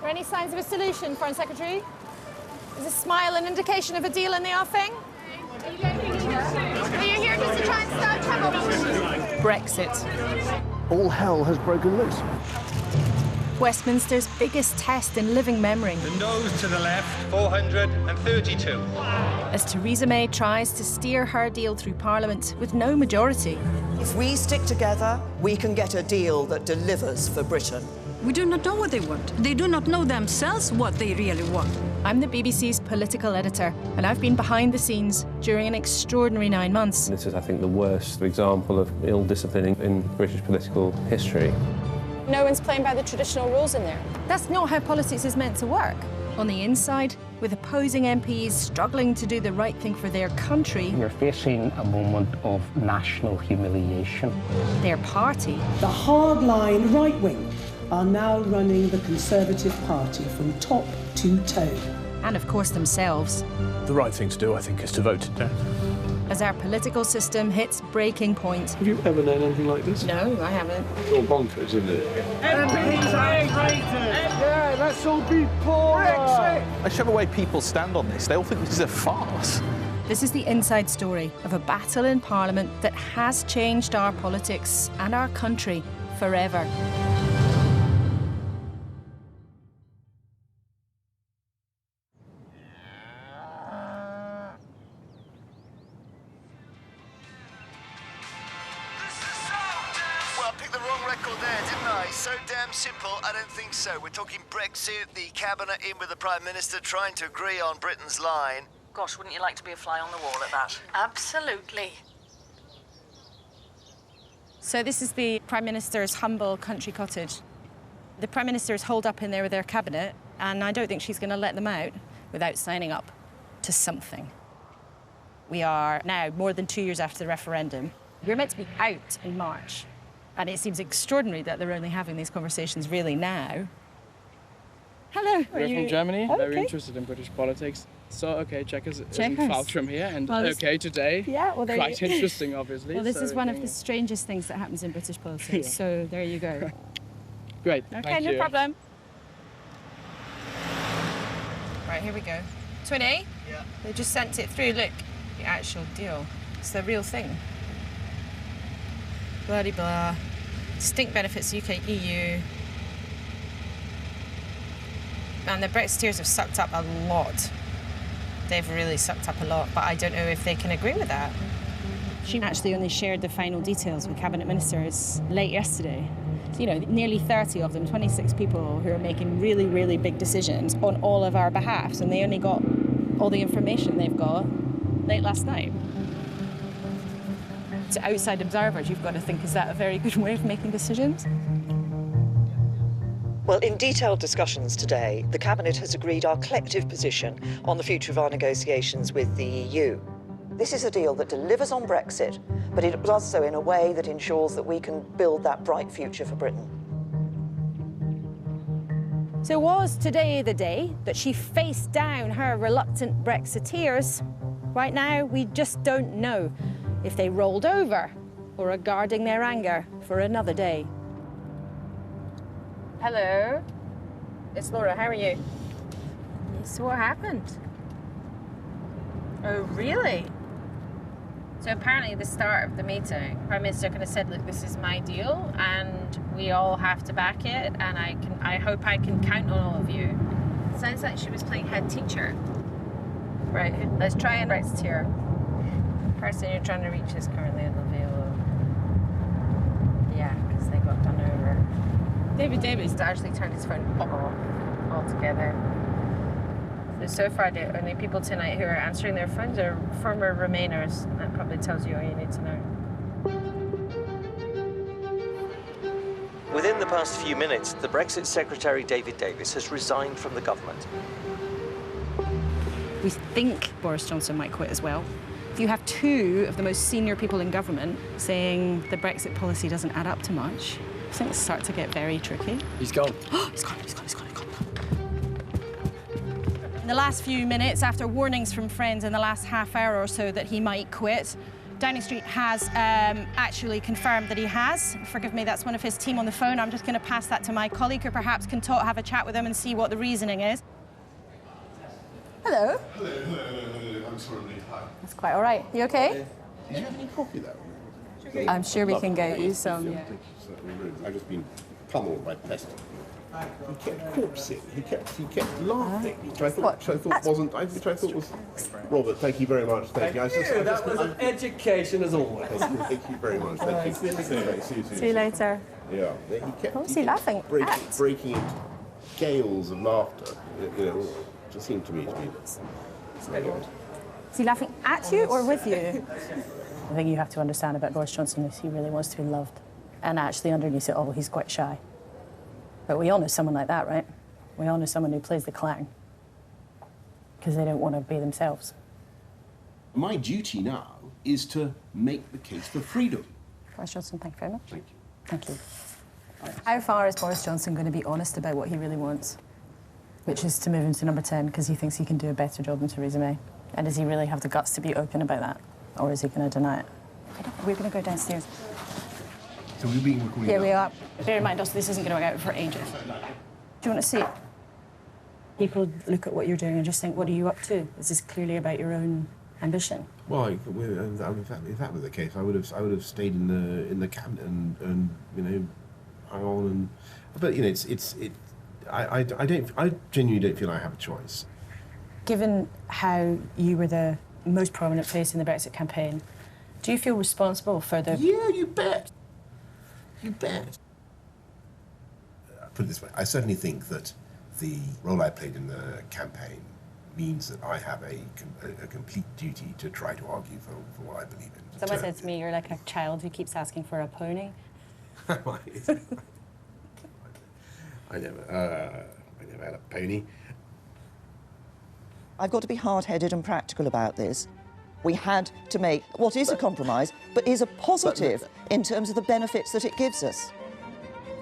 there any signs of a solution, Foreign Secretary? Is a smile an indication of a deal in the offing? Are you here just to try and start trouble? Brexit. All hell has broken loose. Westminster's biggest test in living memory. The noes to the left, 432. As Theresa May tries to steer her deal through Parliament with no majority. If we stick together, we can get a deal that delivers for Britain. We do not know what they want. They do not know themselves what they really want. I'm the BBC's political editor, and I've been behind the scenes during an extraordinary 9 months. This is, I think, the worst example of ill discipline in British political history. No one's playing by the traditional rules in there. That's not how politics is meant to work. On the inside, with opposing MPs struggling to do the right thing for their country. You're facing a moment of national humiliation. Their party. The hardline right wing are now running the Conservative Party from top to toe. And of course themselves. The right thing to do, I think, is to vote it down. As our political system hits breaking point. Have you ever known anything like this? No, I haven't. It's all bonkers, isn't it? Yeah, let's all be poor. Whichever way people stand on this, they all think this is a farce. This is the inside story of a battle in Parliament that has changed our politics and our country forever. Well, I picked the wrong record there, didn't I? So damn simple, I don't think so. We're talking Brexit, the Cabinet in with the Prime Minister trying to agree on Britain's line. Gosh, wouldn't you like to be a fly on the wall at that? Absolutely. So this is the Prime Minister's humble country cottage. The Prime Minister is holed up in there with their cabinet, and I don't think she's going to let them out without signing up to something. We are now more than 2 years after the referendum. We're meant to be out in March, and it seems extraordinary that they're only having these conversations really now. Hello. We're from Germany, Oh, very okay. interested in British politics. So, okay, Chequers isn't Chequers. far from here, and Well, okay, today, yeah, well, there quite you... interesting, obviously. Well, this so is one of the strangest things that happens in British politics, so there you go. Great, Okay, thank no you. problem. Right, here we go. Twinny? Yeah. They just sent it through, look. The actual deal. It's the real thing. Bloody blah. Distinct benefits UK-EU. And the Brexiteers have sucked up a lot. They've really sucked up a lot, but I don't know if they can agree with that. She actually only shared the final details with cabinet ministers late yesterday. So, you know, nearly 30 of them, 26 people who are making really, really big decisions on all of our behalves, and they only got all the information they've got late last night. To outside observers, you've got to think, is that a very good way of making decisions? Well, in detailed discussions today, the Cabinet has agreed our collective position on the future of our negotiations with the EU. This is a deal that delivers on Brexit, but it does so in a way that ensures that we can build that bright future for Britain. So was today the day that she faced down her reluctant Brexiteers? Right now, we just don't know if they rolled over or are guarding their anger for another day. Hello, it's Laura, how are you? So what happened? Oh, really? So apparently at the start of the meeting, Prime Minister kind of said, look, this is my deal and we all have to back it, and I hope I can count on all of you. Sounds like she was playing head teacher. Right, let's try and Brexiteer. The person you're trying to reach is currently in the veil. Yeah, because they got done over. David's actually turned his phone off altogether. So far, the only people tonight who are answering their phones are former Remainers. That probably tells you all you need to know. Within the past few minutes, the Brexit Secretary David Davis has resigned from the government. We think Boris Johnson might quit as well. If you have two of the most senior people in government saying the Brexit policy doesn't add up to much, things start to get very tricky. He's gone. He's gone. In the last few minutes, after warnings from friends in the last half hour or so that he might quit, Downing Street has actually confirmed that he has. Forgive me, that's one of his team on the phone. I'm just going to pass that to my colleague who perhaps can have a chat with him and see what the reasoning is. Hello. Hello. I'm sorry. Hi. That's quite all right. You okay? Did you have any coffee, though? I'm sure we can get you some. Yeah. I've just been pummeled by pest. He kept corpsing. He kept laughing, which I thought was Robert. Thank you very much. Thank you. That was an education as always. Thank you very much. Thank you. See you later. Yeah. He kept. What was he laughing at? Breaking into gales of laughter. You know, it just seemed to me to be. Is he laughing at you or with you? I think you have to understand about Boris Johnson is he really wants to be loved, and actually underneath it all, he's quite shy. But we all know someone like that, right? We all know someone who plays the clown because they don't want to be themselves. My duty now is to make the case for freedom. Boris Johnson, thank you very much. Thank you. Thank you. How far is Boris Johnson going to be honest about what he really wants, which is to move into number 10 because he thinks he can do a better job than Theresa May? And does he really have the guts to be open about that? Or is he going to deny it? We're going to go downstairs. So we're being recorded. Yeah, we are. Bear in mind, also, this isn't going to go out for ages. Do you want to see? People look at what you're doing and just think, what are you up to? Is this clearly about your own ambition? Well, if that were the case, I would have stayed in the cabinet and you know, hung on and. But you know, I genuinely don't feel I have a choice. Given how you were the most prominent face in the Brexit campaign, do you feel responsible for the... Yeah, you bet. You bet. Put it this way, I certainly think that the role I played in the campaign means that I have a complete duty to try to argue for what I believe in. Someone said to me, you're like a child who keeps asking for a pony. I never had a pony. I've got to be hard-headed and practical about this. We had to make what is a compromise, but is a positive in terms of the benefits that it gives us.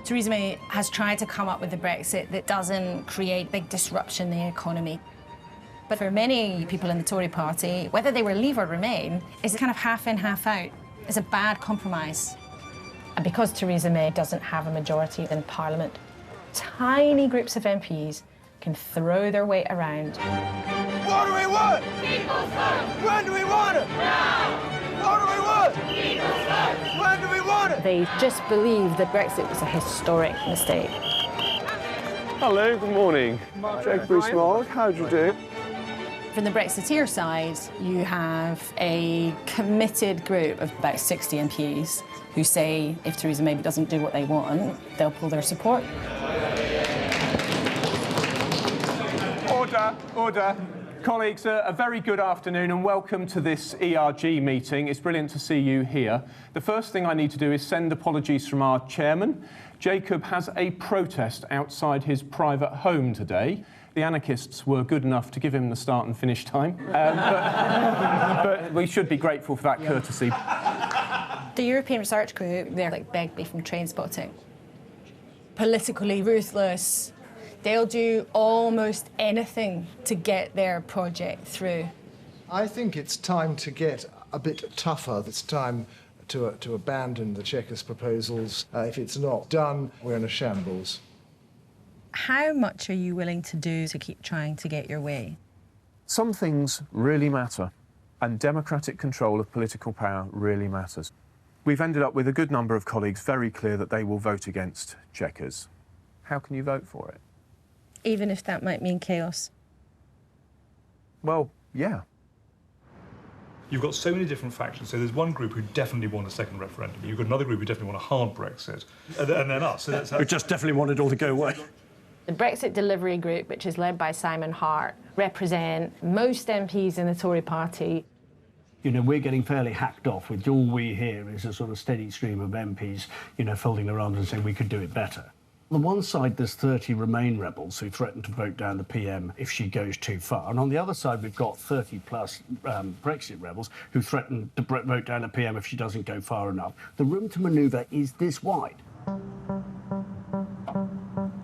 Theresa May has tried to come up with a Brexit that doesn't create big disruption in the economy. But for many people in the Tory party, whether they were Leave or Remain, is kind of half in, half out. It's a bad compromise. And because Theresa May doesn't have a majority in Parliament, tiny groups of MPs can throw their weight around. What do we want? People's vote. When do we want it? Now. What do we want? People's vote. When do we want it? They just believe that Brexit was a historic mistake. Hello, good morning. Jack Bruce-Mark, how do you do? From the Brexiteer side, you have a committed group of about 60 MPs who say if Theresa May doesn't do what they want, they'll pull their support. Order, order. Colleagues, a very good afternoon and welcome to this ERG meeting. It's brilliant to see you here. The first thing I need to do is send apologies from our chairman. Jacob has a protest outside his private home today. The anarchists were good enough to give him the start and finish time, but we should be grateful for that courtesy. The European Research Group, they're like Begbie from Train Spotting. Politically ruthless. They'll do almost anything to get their project through. I think it's time to get a bit tougher. It's time to abandon the Chequers proposals. If it's not done, we're in a shambles. How much are you willing to do to keep trying to get your way? Some things really matter, and democratic control of political power really matters. We've ended up with a good number of colleagues very clear that they will vote against Chequers. How can you vote for it? Even if that might mean chaos? Well, yeah. You've got so many different factions. So there's one group who definitely want a second referendum. You've got another group who definitely want a hard Brexit. And then us. So that's how... We just definitely want it all to go away. The Brexit Delivery Group, which is led by Simon Hart, represent most MPs in the Tory party. You know, we're getting fairly hacked off with all we hear is a sort of steady stream of MPs, you know, folding their arms and saying we could do it better. On the one side, there's 30 Remain rebels who threaten to vote down the PM if she goes too far. And on the other side, we've got 30-plus Brexit rebels who threaten to vote down the PM if she doesn't go far enough. The room to manoeuvre is this wide.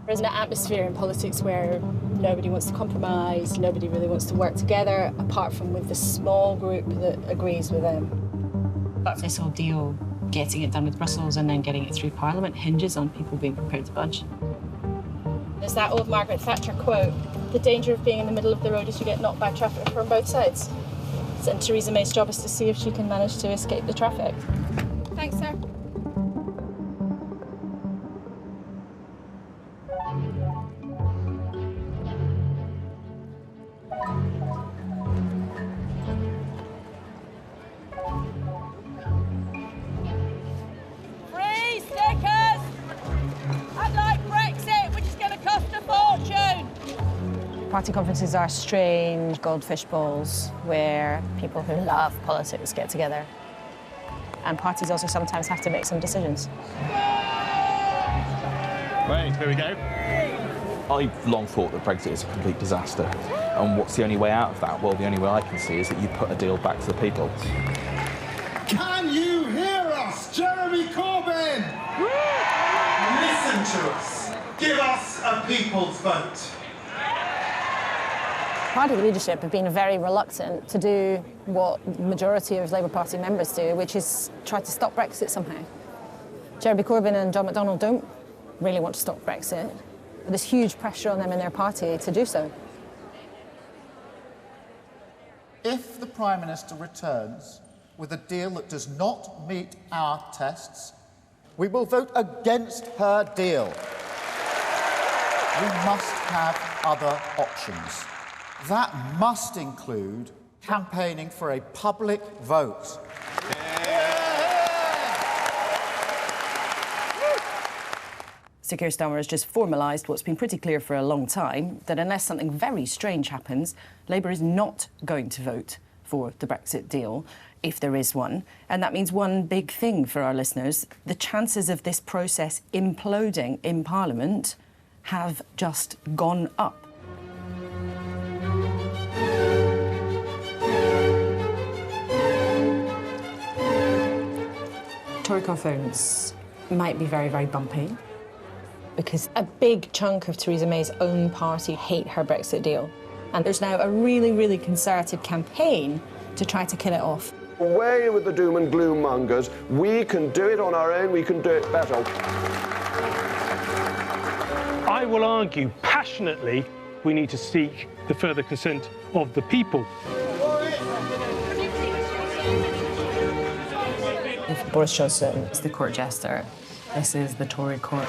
There's an atmosphere in politics where nobody wants to compromise, nobody really wants to work together, apart from with the small group that agrees with them. But this whole deal, getting it done with Brussels and then getting it through Parliament, hinges on people being prepared to budge. There's that old Margaret Thatcher quote, the danger of being in the middle of the road is you get knocked by traffic from both sides. And Theresa May's job is to see if she can manage to escape the traffic. Thanks, sir. Free stickers! Unlike Brexit, which is going to cost a fortune! Party conferences are strange goldfish bowls where people who love politics get together. And parties also sometimes have to make some decisions. Right, here we go. I've long thought that Brexit is a complete disaster. And what's the only way out of that? Well, the only way I can see is that you put a deal back to the people. Can you hear us, Jeremy Corbyn? Listen to us. Give us a people's vote. Party leadership have been very reluctant to do what the majority of Labour Party members do, which is try to stop Brexit somehow. Jeremy Corbyn and John McDonnell don't really want to stop Brexit, but there's huge pressure on them in their party to do so. If the Prime Minister returns with a deal that does not meet our tests, we will vote against her deal. We must have other options. That must include campaigning for a public vote. Sir Keir Starmer has just formalised what's been pretty clear for a long time, that unless something very strange happens, Labour is not going to vote for the Brexit deal, if there is one. And that means one big thing for our listeners. The chances of this process imploding in Parliament have just gone up. Tory conference might be very, very bumpy, because a big chunk of Theresa May's own party hate her Brexit deal. And there's now a really, really concerted campaign to try to kill it off. Away with the doom and gloom mongers. We can do it on our own, we can do it better. I will argue passionately we need to seek the further consent of the people. If Boris Johnson is the court jester, this is the Tory court.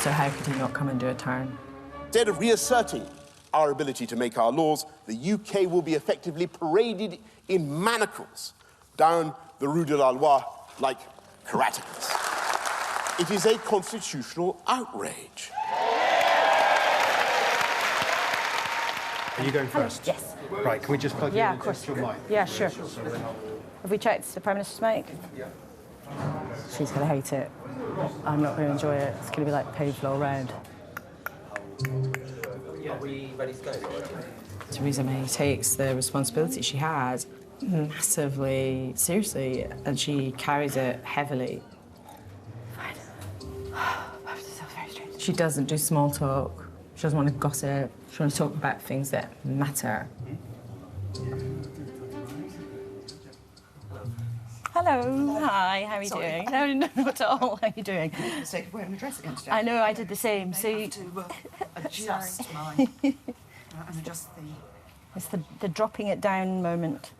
So how could he not come and do a turn? Instead of reasserting our ability to make our laws, the UK will be effectively paraded in manacles down the Rue de la Loi like karatekas. It is a constitutional outrage. Are you going first? Yes. Right, can we just plug you in into your mic? Yeah, sure. Have we checked the Prime Minister's mic? Yeah. She's going to hate it. I'm not going to enjoy it. It's going to be like paved all round. Are we ready to go? Theresa May takes the responsibility she has massively seriously, and she carries it heavily. She doesn't do small talk. She doesn't want to gossip. She wants to talk about things that matter. Hello. Hi, how are you doing? No, not at all. How are you doing? For the sake of wearing a dress again today. I know, I did the same. So I have to adjust my... and adjust the... It's the dropping it down moment.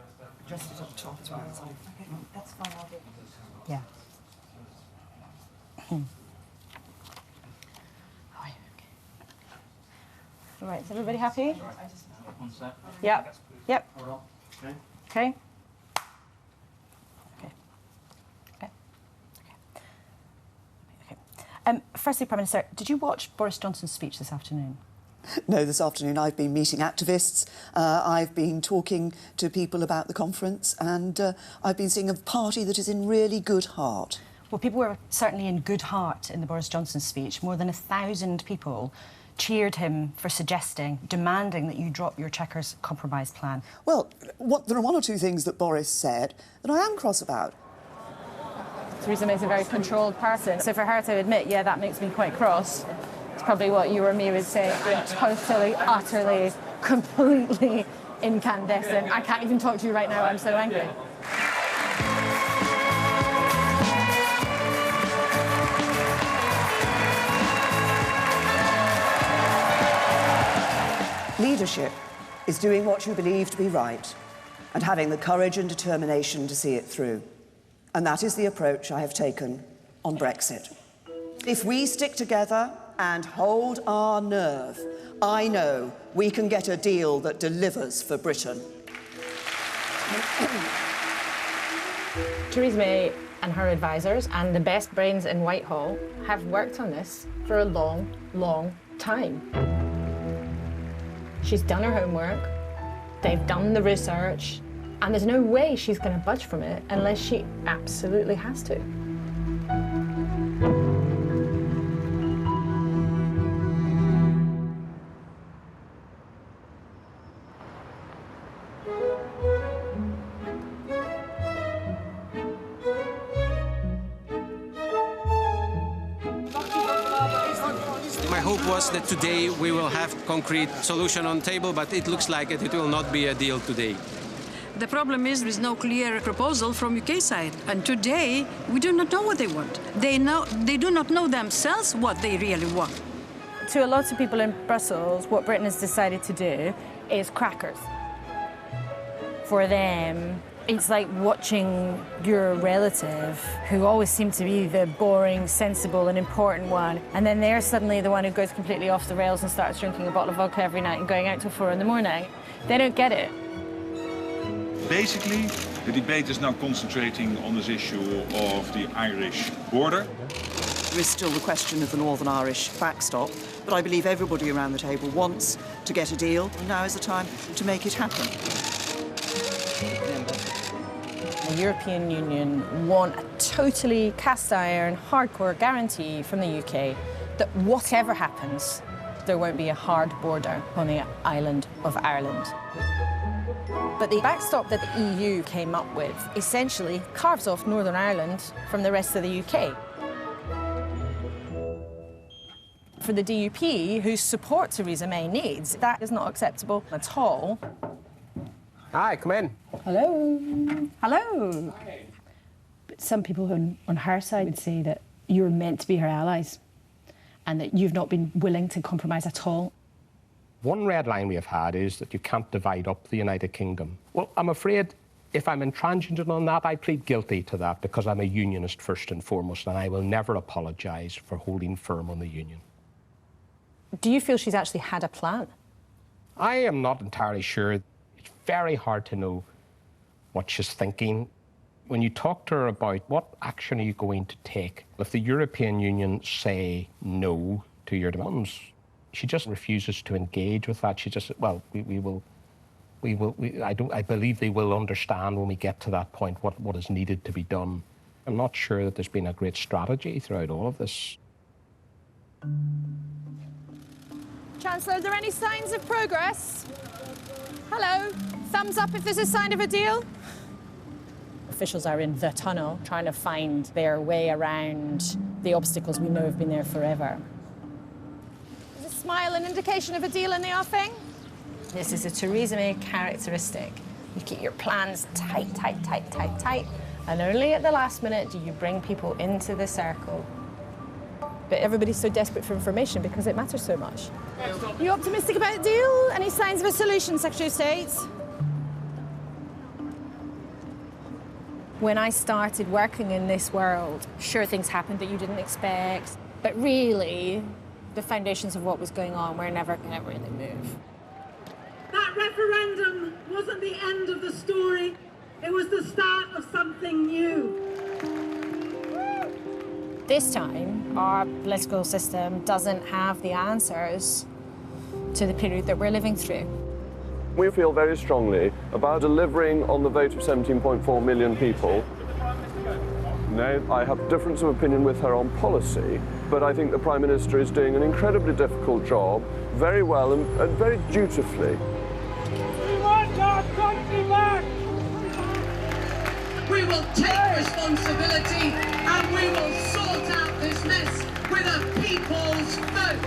Adjust it at the top as well. Okay, that's fine, I'll do it. Yeah. All right, is everybody happy? One sec. Yep. Yep. Hold on. Okay. Firstly, Prime Minister, did you watch Boris Johnson's speech this afternoon? No, this afternoon I've been meeting activists, I've been talking to people about the conference, and I've been seeing a party that is in really good heart. Well, people were certainly in good heart in the Boris Johnson speech. More than 1,000 people cheered him for suggesting, demanding that you drop your Chequers compromise plan. Well, there are one or two things that Boris said that I am cross about. Theresa May's a very controlled person, so for her to admit, yeah, that makes me quite cross, it's probably what you or me would say, totally, utterly, completely incandescent. I can't even talk to you right now, I'm so angry. Leadership is doing what you believe to be right and having the courage and determination to see it through. And that is the approach I have taken on Brexit. If we stick together and hold our nerve, I know we can get a deal that delivers for Britain. Theresa May and her advisors and the best brains in Whitehall have worked on this for a long, long time. She's done her homework, they've done the research, and there's no way she's going to budge from it unless she absolutely has to. My hope was that today we will have a concrete solution on the table, but it looks like it will not be a deal today. The problem is there is no clear proposal from UK side. And today, we do not know what they want. They do not know themselves what they really want. To a lot of people in Brussels, what Britain has decided to do is crackers. For them, it's like watching your relative, who always seemed to be the boring, sensible and important one, and then they're suddenly the one who goes completely off the rails and starts drinking a bottle of vodka every night and going out till 4 in the morning. They don't get it. Basically, the debate is now concentrating on this issue of the Irish border. There is still the question of the Northern Irish backstop, but I believe everybody around the table wants to get a deal, and now is the time to make it happen. The European Union want a totally cast-iron, hardcore guarantee from the UK that whatever happens, there won't be a hard border on the island of Ireland. But the backstop that the EU came up with essentially carves off Northern Ireland from the rest of the UK. For the DUP, whose support Theresa May needs, that is not acceptable at all. Hi, come in. Hello. Hello. But some people on her side would say that you're meant to be her allies and that you've not been willing to compromise at all. One red line we have had is that you can't divide up the United Kingdom. Well, I'm afraid if I'm intransigent on that, I plead guilty to that because I'm a unionist first and foremost, and I will never apologise for holding firm on the union. Do you feel she's actually had a plan? I am not entirely sure. It's very hard to know what she's thinking. When you talk to her about what action are you going to take, if the European Union say no to your demands, she just refuses to engage with that. She just, well, I believe they will understand when we get to that point what is needed to be done. I'm not sure that there's been a great strategy throughout all of this. Chancellor, are there any signs of progress? Hello? Thumbs up if there's a sign of a deal? Officials are in the tunnel trying to find their way around the obstacles we know have been there forever. Is a smile an indication of a deal in the offing? This is a Theresa May characteristic. You keep your plans tight, tight, tight, tight, tight, and only at the last minute do you bring people into the circle. But everybody's so desperate for information because it matters so much. You optimistic about a deal? Any signs of a solution, Secretary of State? When I started working in this world, sure, things happened that you didn't expect, but really, the foundations of what was going on were never going to really move. That referendum wasn't the end of the story. It was the start of something new. This time, our political system doesn't have the answers to the period that we're living through. We feel very strongly about delivering on the vote of 17.4 million people. No, I have difference of opinion with her on policy, but I think the Prime Minister is doing an incredibly difficult job, very well and very dutifully. We want our country back! We will take responsibility and we will sort out this mess with a people's vote.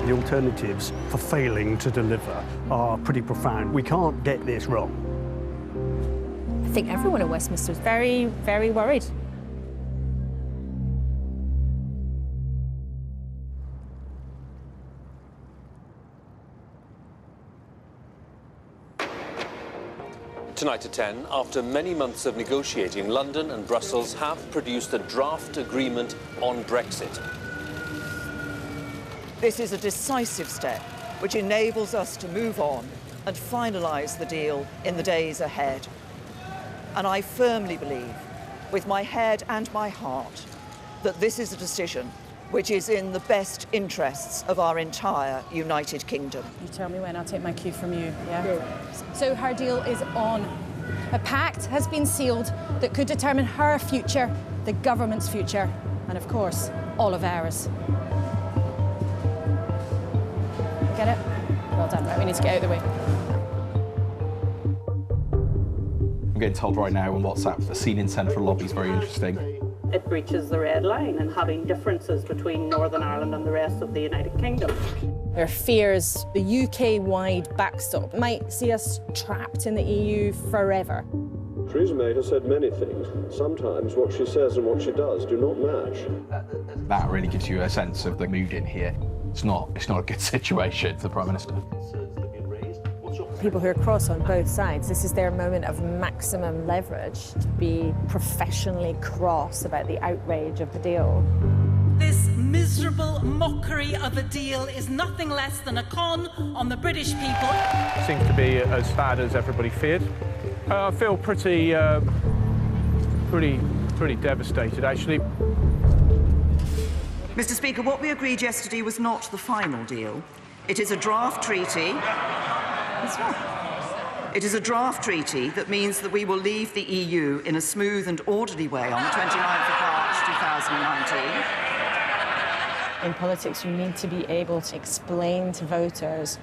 The alternatives for failing to deliver are pretty profound. We can't get this wrong. I think everyone in Westminster is very, very worried. Tonight at 10, after many months of negotiating, London and Brussels have produced a draft agreement on Brexit. This is a decisive step which enables us to move on and finalise the deal in the days ahead. And I firmly believe, with my head and my heart, that this is a decision which is in the best interests of our entire United Kingdom. You tell me when, I'll take my cue from you, yeah? So her deal is on. A pact has been sealed that could determine her future, the government's future, and of course, all of ours. Get it? Well done, right, we need to get out of the way. I'm getting told right now on WhatsApp the scene in Central Lobby is very interesting. It breaches the red line in having differences between Northern Ireland and the rest of the United Kingdom. There are fears the UK-wide backstop might see us trapped in the EU forever. Theresa May has said many things. Sometimes what she says and what she does do not match. That really gives you a sense of the mood in here. It's not a good situation for the Prime Minister. People who are cross on both sides, this is their moment of maximum leverage to be professionally cross about the outrage of the deal. This miserable mockery of a deal is nothing less than a con on the British people. Seems to be as bad as everybody feared. I feel pretty devastated, actually. Mr. Speaker, what we agreed yesterday was not the final deal. It is a draft treaty. It's not. It is a draft treaty that means that we will leave the EU in a smooth and orderly way on the 29th of March 2019. In politics, you need to be able to explain to voters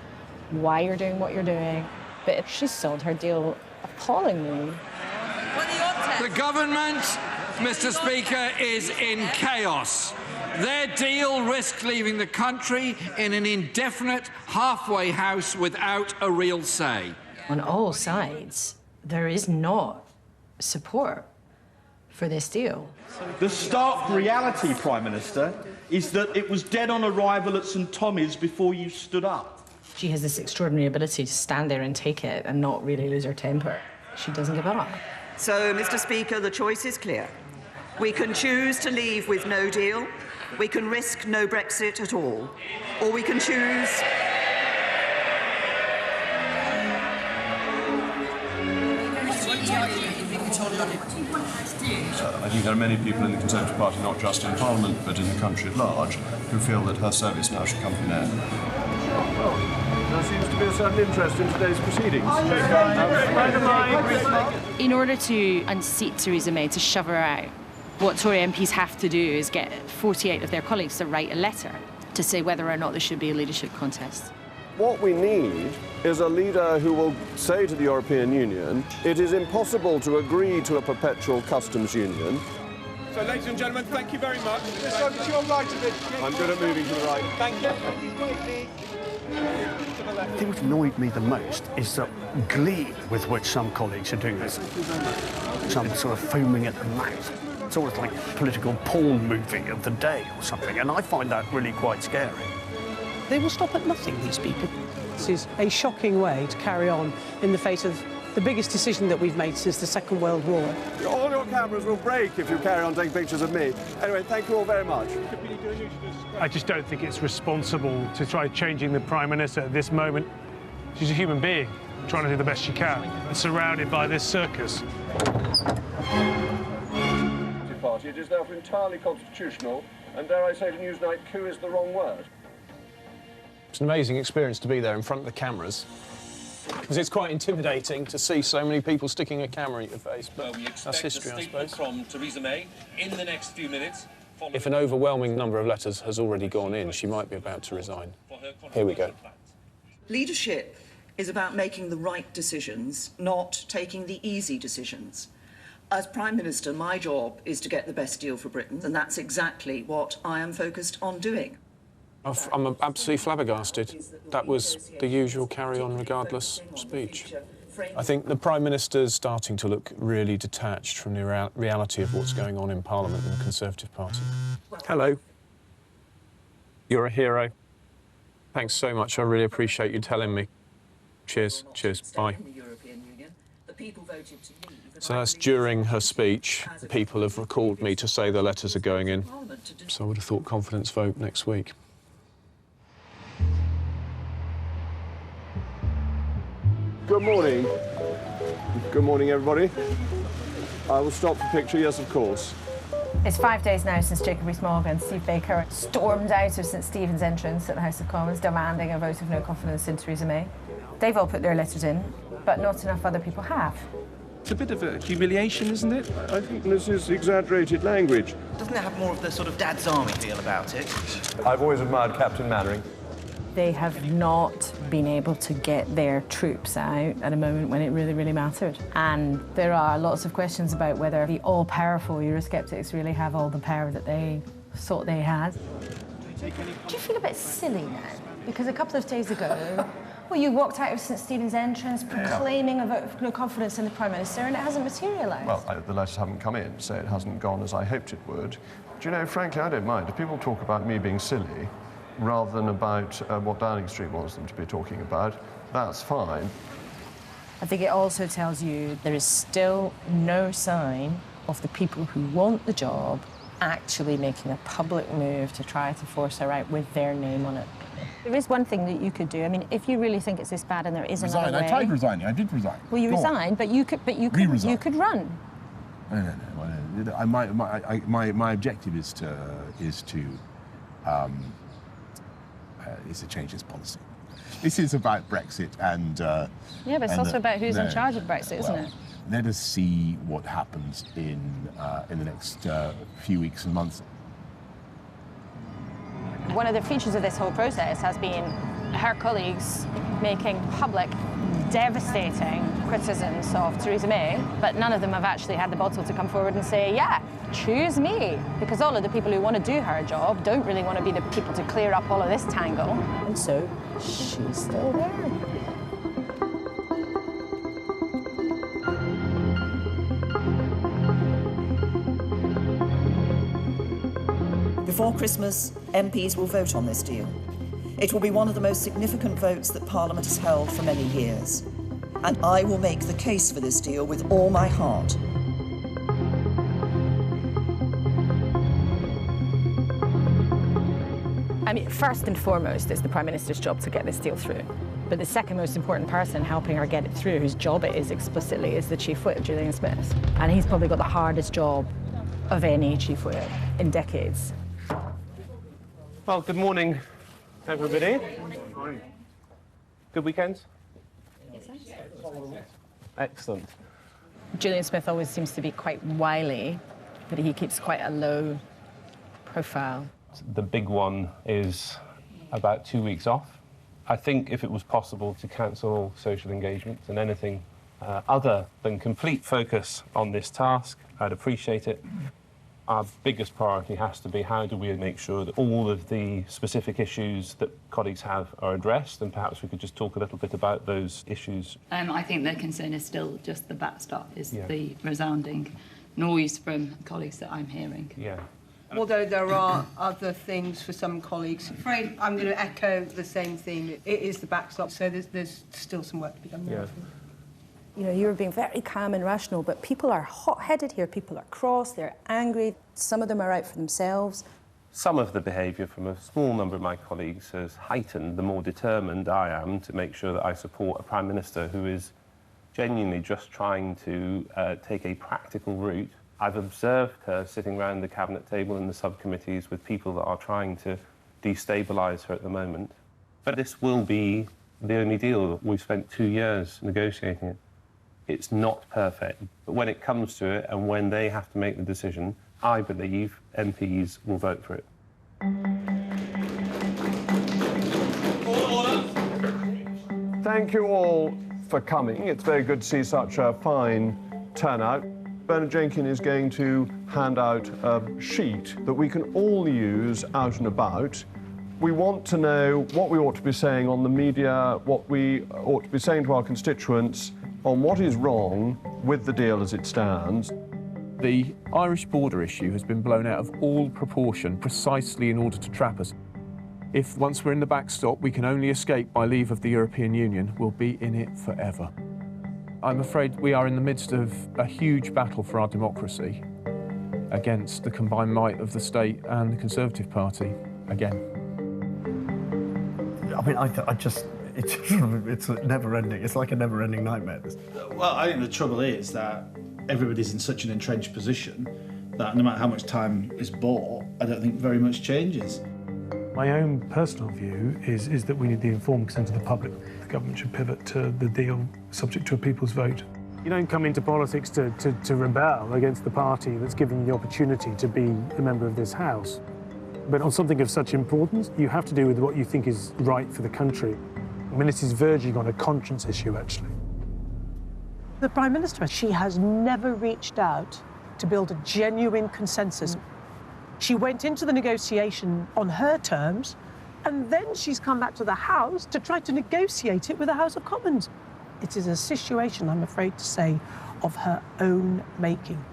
why you're doing what you're doing. But she sold her deal appallingly. The government, Mr. Speaker, is in chaos. Their deal risks leaving the country in an indefinite halfway house without a real say. On all sides, there is not support for this deal. The stark reality, Prime Minister, is that it was dead on arrival at St Tommy's before you stood up. She has this extraordinary ability to stand there and take it and not really lose her temper. She doesn't give up. So, Mr. Speaker, the choice is clear. We can choose to leave with no deal. We can risk no Brexit at all. Or we can choose... I think there are many people in the Conservative Party, not just in Parliament, but in the country at large, who feel that her service now should come to an end. There seems to be a certain interest in today's proceedings. In order to unseat Theresa May, to shove her out, what Tory MPs have to do is get 48 of their colleagues to write a letter to say whether or not there should be a leadership contest. What we need is a leader who will say to the European Union, it is impossible to agree to a perpetual customs union. So, ladies and gentlemen, thank you very much. It's your right of it. I'm good at moving to the right. Thank you. The thing which annoyed me the most is the glee with which some colleagues are doing this. Some sort of foaming at the mouth. It's almost like a political porn movie of the day or something, and I find that really quite scary. They will stop at nothing, these people. This is a shocking way to carry on in the face of the biggest decision that we've made since the Second World War. All your cameras will break if you carry on taking pictures of me. Anyway, thank you all very much. I just don't think it's responsible to try changing the Prime Minister at this moment. She's a human being, trying to do the best she can, and surrounded by this circus. Party, it is therefore entirely constitutional, and dare I say to Newsnight, coup is the wrong word. It's an amazing experience to be there in front of the cameras, because it's quite intimidating to see so many people sticking a camera at your face, but that's history, I suppose. From Theresa May in the next few minutes. If an overwhelming number of letters has already gone in, she might be about to resign. Here we go. Leadership is about making the right decisions, not taking the easy decisions. As Prime Minister, my job is to get the best deal for Britain, and that's exactly what I am focused on doing. I'm absolutely flabbergasted. That was the usual carry-on regardless speech. I think the Prime Minister's starting to look really detached from the reality of what's going on in Parliament and the Conservative Party. Hello. You're a hero. Thanks so much. I really appreciate you telling me. Cheers. Cheers. Bye. So that's during her speech. People have recalled me to say the letters are going in. So I would have thought confidence vote next week. Good morning. Good morning, everybody. I will stop the picture, yes, of course. It's 5 days now since Jacob Rees-Mogg and Steve Baker stormed out of St Stephen's entrance at the House of Commons, demanding a vote of no confidence in Theresa May. They've all put their letters in, but not enough other people have. It's a bit of a humiliation, isn't it? I think this is exaggerated language. Doesn't it have more of the sort of Dad's Army feel about it? I've always admired Captain Mannering. They have not been able to get their troops out at a moment when it really, really mattered. And there are lots of questions about whether the all-powerful Eurosceptics really have all the power that they thought they had. Do you feel a bit silly now? Because a couple of days ago, well, you walked out of St Stephen's entrance proclaiming a vote of no confidence in the Prime Minister, and it hasn't materialised. Well, the letters haven't come in, so it hasn't gone as I hoped it would. Do you know, frankly, I don't mind. If people talk about me being silly, rather than about what Downing Street wants them to be talking about, that's fine. I think it also tells you there is still no sign of the people who want the job actually making a public move to try to force her out with their name on it. There is one thing that you could do. I mean, if you really think it's this bad and there is another way... I tried resigning. I did resign. Well, you resigned, but you could run. No. My objective is to change this policy. This is about Brexit and... yeah, but it's also about who's in charge of Brexit, isn't it? Let us see what happens in the next few weeks and months. One of the features of this whole process has been her colleagues making public, devastating criticisms of Theresa May, but none of them have actually had the bottle to come forward and say, yeah, choose me. Because all of the people who want to do her job don't really want to be the people to clear up all of this tangle. And so she's still there. Before Christmas, MPs will vote on this deal. It will be one of the most significant votes that Parliament has held for many years. And I will make the case for this deal with all my heart. I mean, first and foremost, it's the Prime Minister's job to get this deal through. But the second most important person helping her get it through, whose job it is explicitly, is the Chief Whip, Julian Smith. And he's probably got the hardest job of any Chief Whip in decades. Well, good morning, everybody. Good weekends? Excellent. Julian Smith always seems to be quite wily, but he keeps quite a low profile. The big one is about 2 weeks off. I think if it was possible to cancel all social engagements and anything other than complete focus on this task, I'd appreciate it. Our biggest priority has to be how do we make sure that all of the specific issues that colleagues have are addressed, and perhaps we could just talk a little bit about those issues. I think the concern is still just the backstop, is the resounding noise from colleagues that I'm hearing. Yeah. Although there are other things for some colleagues. I'm afraid I'm going to echo the same thing. It is the backstop, so there's still some work to be done there. Yeah. You know, you're being very calm and rational, but people are hot-headed here. People are cross, they're angry. Some of them are out for themselves. Some of the behaviour from a small number of my colleagues has heightened the more determined I am to make sure that I support a Prime Minister who is genuinely just trying to take a practical route. I've observed her sitting around the cabinet table in the subcommittees with people that are trying to destabilise her at the moment. But this will be the only deal. We've spent 2 years negotiating it. It's not perfect, but when it comes to it and when they have to make the decision, I believe MPs will vote for it. Thank you all for coming. It's very good to see such a fine turnout. Bernard Jenkins is going to hand out a sheet that we can all use out and about We want to know what we ought to be saying on the media, what we ought to be saying to our constituents on what is wrong with the deal as it stands. The Irish border issue has been blown out of all proportion precisely in order to trap us. If once we're in the backstop we can only escape by leave of the European Union, we'll be in it forever. I'm afraid we are in the midst of a huge battle for our democracy against the combined might of the state and the Conservative Party again. I mean, it's never-ending. It's like a never-ending nightmare. Well, I think the trouble is that everybody's in such an entrenched position that no matter how much time is bought, I don't think very much changes. My own personal view is that we need the informed consent of the public. The government should pivot to the deal subject to a people's vote. You don't come into politics to rebel against the party that's given you the opportunity to be a member of this House. But on something of such importance, you have to do with what you think is right for the country. I mean, this is verging on a conscience issue, actually. The Prime Minister, she has never reached out to build a genuine consensus. She went into the negotiation on her terms, and then she's come back to the House to try to negotiate it with the House of Commons. It is a situation, I'm afraid to say, of her own making.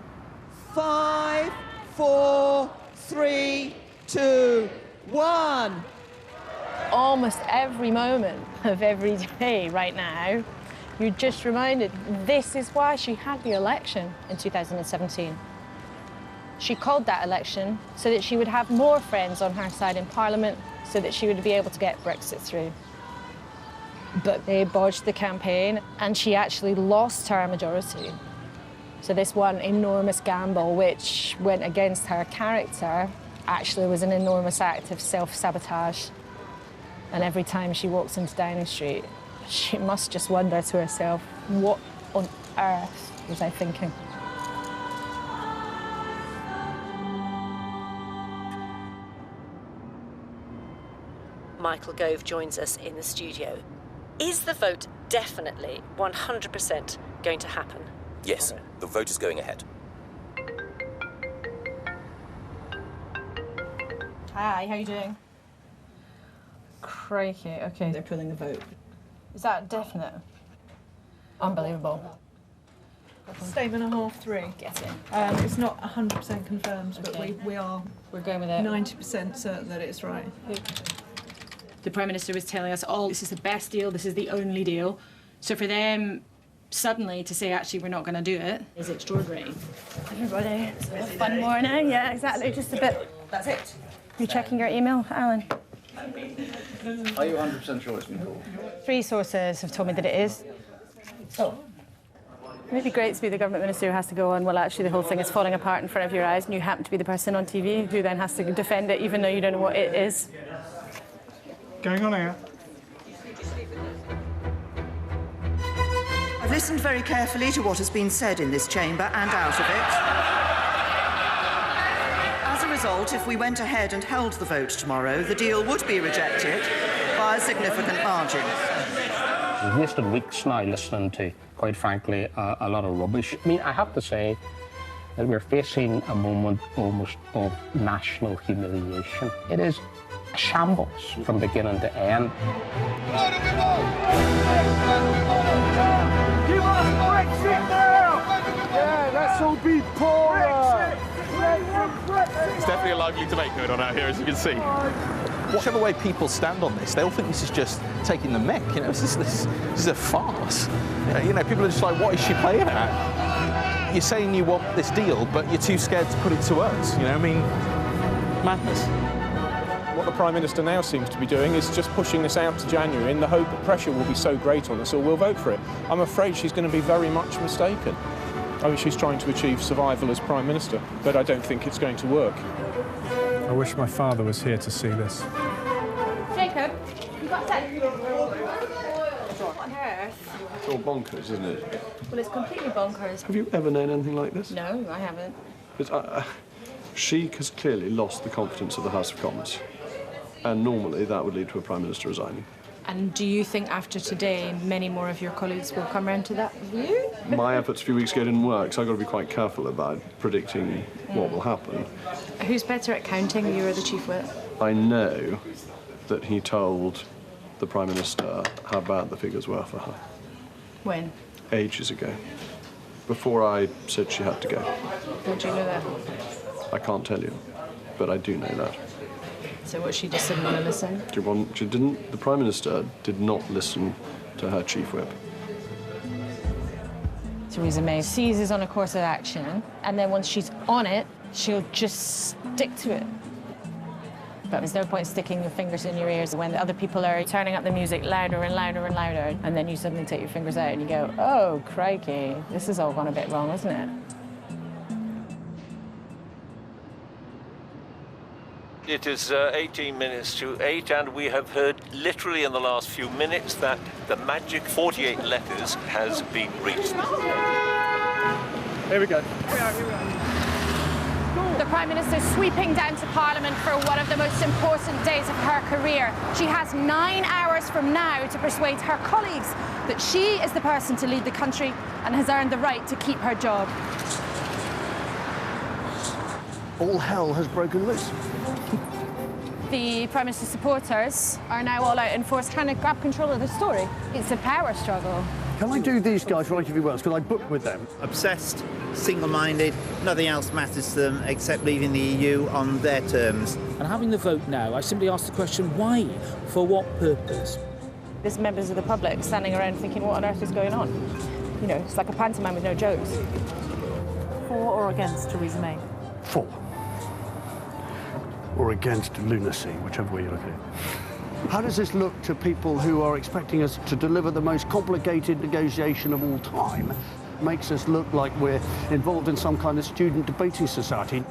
5, 4, 3, 2, 1. Almost every moment of every day right now, you're just reminded this is why she had the election in 2017. She called that election so that she would have more friends on her side in Parliament, so that she would be able to get Brexit through. But they bodged the campaign and she actually lost her majority. So this one enormous gamble, which went against her character, actually was an enormous act of self-sabotage. And every time she walks into Downing Street, she must just wonder to herself, what on earth was I thinking? Michael Gove joins us in the studio. Is the vote definitely 100% going to happen? Yes, the vote is going ahead. Hi, how are you doing? Crikey, okay, they're pulling the vote. Is that definite? Unbelievable. Statement of half three. Get it. It's not 100% confirmed, but we're going with it. 90% certain that it's right. The Prime Minister was telling us, oh, this is the best deal, this is the only deal. So for them suddenly to say, actually, we're not going to do it, is extraordinary. Everybody, it's a fun morning. Yeah, exactly, just a bit. That's it. You checking your email, Alan? Are you 100% sure it's been called? 3 sources have told me that it is. Oh. It would be great to be the government minister who has to go on, well, actually, the whole thing is falling apart in front of your eyes, and you happen to be the person on TV who then has to defend it, even though you don't know what it is. Going on here. I've listened very carefully to what has been said in this chamber and out of it. As a result, if we went ahead and held the vote tomorrow, the deal would be rejected by a significant margin. We've wasted weeks now listening to, quite frankly, a lot of rubbish. I mean, I have to say that we're facing a moment almost of national humiliation. It is a shambles from beginning to end. Give us Brexit now! Yeah, let's all be poorer! It's definitely a lively debate going on out here, as you can see. Whichever way people stand on this, they all think this is just taking the mick. You know, this is a farce. You know, people are just like, what is she playing at? You're saying you want this deal, but you're too scared to put it to us. You know, I mean, madness. What the Prime Minister now seems to be doing is just pushing this out to January in the hope that pressure will be so great on us or we'll vote for it. I'm afraid she's going to be very much mistaken. I mean, she's trying to achieve survival as Prime Minister, but I don't think it's going to work. I wish my father was here to see this. Jacob, you got that? What on earth? It's all bonkers, isn't it? Well, it's completely bonkers. Have you ever known anything like this? No, I haven't. She has clearly lost the confidence of the House of Commons. And normally that would lead to a Prime Minister resigning. And do you think after today many more of your colleagues will come round to that view? My efforts a few weeks ago didn't work, so I've got to be quite careful about predicting what will happen. Who's better at counting, you or the Chief Whip? I know that he told the Prime Minister how bad the figures were for her. When? Ages ago. Before I said she had to go. How do you know that? I can't tell you, but I do know that. So what, she just didn't want to listen? She didn't. The Prime Minister did not listen to her chief whip. Theresa May seizes on a course of action, and then once she's on it, she'll just stick to it. But there's no point sticking your fingers in your ears when other people are turning up the music louder and louder and louder, and then you suddenly take your fingers out and you go, oh, crikey, this has all gone a bit wrong, isn't it? It is 18 minutes to 8, and we have heard literally in the last few minutes that the magic 48 letters has been reached. Here we go. The Prime Minister sweeping down to Parliament for one of the most important days of her career. She has 9 hours from now to persuade her colleagues that she is the person to lead the country and has earned the right to keep her job. All hell has broken loose. The Prime Minister's supporters are now all out in force trying to grab control of the story. It's a power struggle. Can I do these guys relatively well? Because I booked with them. Obsessed, single-minded, nothing else matters to them except leaving the EU on their terms. And having the vote now, I simply ask the question, why? For what purpose? There's members of the public standing around thinking, what on earth is going on? You know, it's like a pantomime with no jokes. For or against Theresa May? For. Or against lunacy, whichever way you look at it. How does this look to people who are expecting us to deliver the most complicated negotiation of all time? Makes us look like we're involved in some kind of student debating society.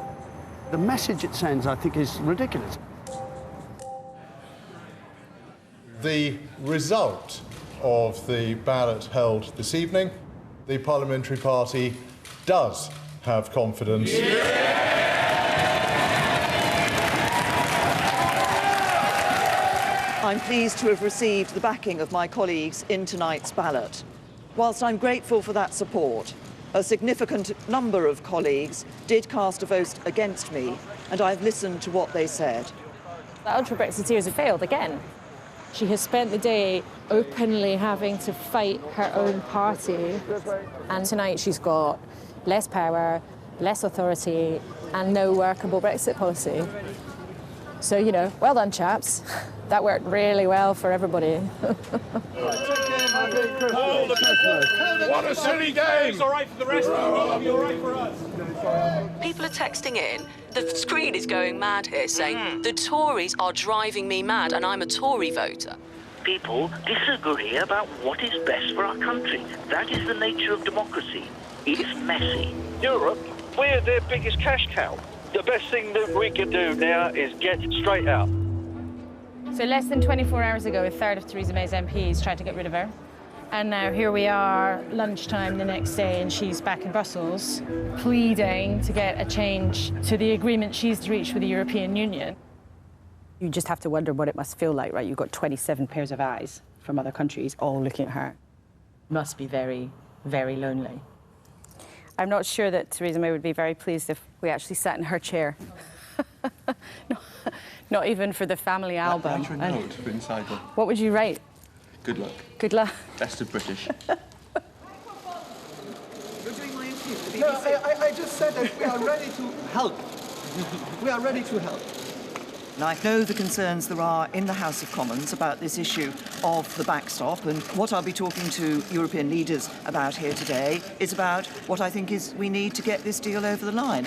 The message it sends, I think, is ridiculous. The result of the ballot held this evening, the parliamentary party does have confidence. I'm pleased to have received the backing of my colleagues in tonight's ballot. Whilst I'm grateful for that support, a significant number of colleagues did cast a vote against me, and I've listened to what they said. The ultra-Brexiteers have failed again. She has spent the day openly having to fight her own party, and tonight she's got less power, less authority, and no workable Brexit policy. So, you know, well done, chaps. That worked really well for everybody. What a silly game! It's all right for the rest of you, it'll be all right for us. People are texting in. The screen is going mad here, saying, the Tories are driving me mad and I'm a Tory voter. People disagree about what is best for our country. That is the nature of democracy. It's messy. Europe, we're their biggest cash cow. The best thing that we can do now is get straight out. So less than 24 hours ago, a third of Theresa May's MPs tried to get rid of her. And now here we are, lunchtime the next day, and she's back in Brussels, pleading to get a change to the agreement she's reached with the European Union. You just have to wonder what it must feel like, right? You've got 27 pairs of eyes from other countries all looking at her. Must be very, very lonely. I'm not sure that Theresa May would be very pleased if we actually sat in her chair. No, not even for the family album. Write a note inside the... What would you write? Good luck. Good luck. Best of British. No, I just said that we are ready to help. We are ready to help. And I know the concerns there are in the House of Commons about this issue of the backstop, and what I'll be talking to European leaders about here today is about what I think is we need to get this deal over the line.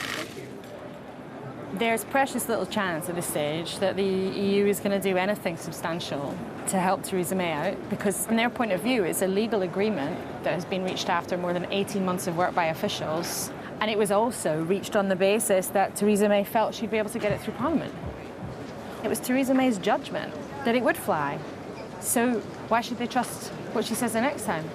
There's precious little chance at this stage that the EU is going to do anything substantial to help Theresa May out, because from their point of view, it's a legal agreement that has been reached after more than 18 months of work by officials, and it was also reached on the basis that Theresa May felt she'd be able to get it through Parliament. It was Theresa May's judgment that it would fly. So why should they trust what she says the next time?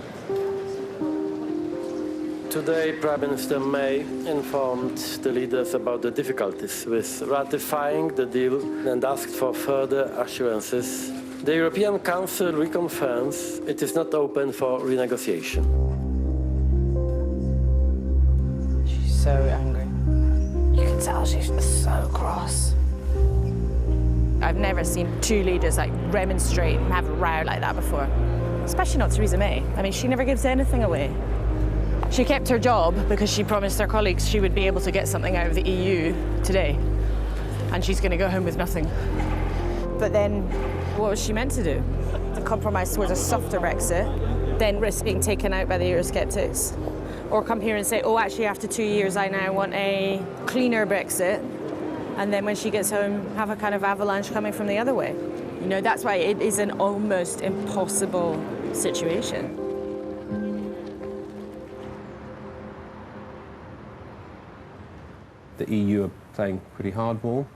Today, Prime Minister May informed the leaders about the difficulties with ratifying the deal and asked for further assurances. The European Council reconfirms it is not open for renegotiation. She's so angry. You can tell she's so cross. I I've never seen two leaders like remonstrate and have a row like that before. Especially not Theresa May. I mean, she never gives anything away. She kept her job because she promised her colleagues she would be able to get something out of the EU today. And she's going to go home with nothing. But then, what was she meant to do? To compromise towards a softer Brexit, then risk being taken out by the Eurosceptics? Or come here and say, oh, actually, after 2 years, I now want a cleaner Brexit. And then when she gets home, have a kind of avalanche coming from the other way. You know, that's why it is an almost impossible situation. The EU are playing pretty hardball.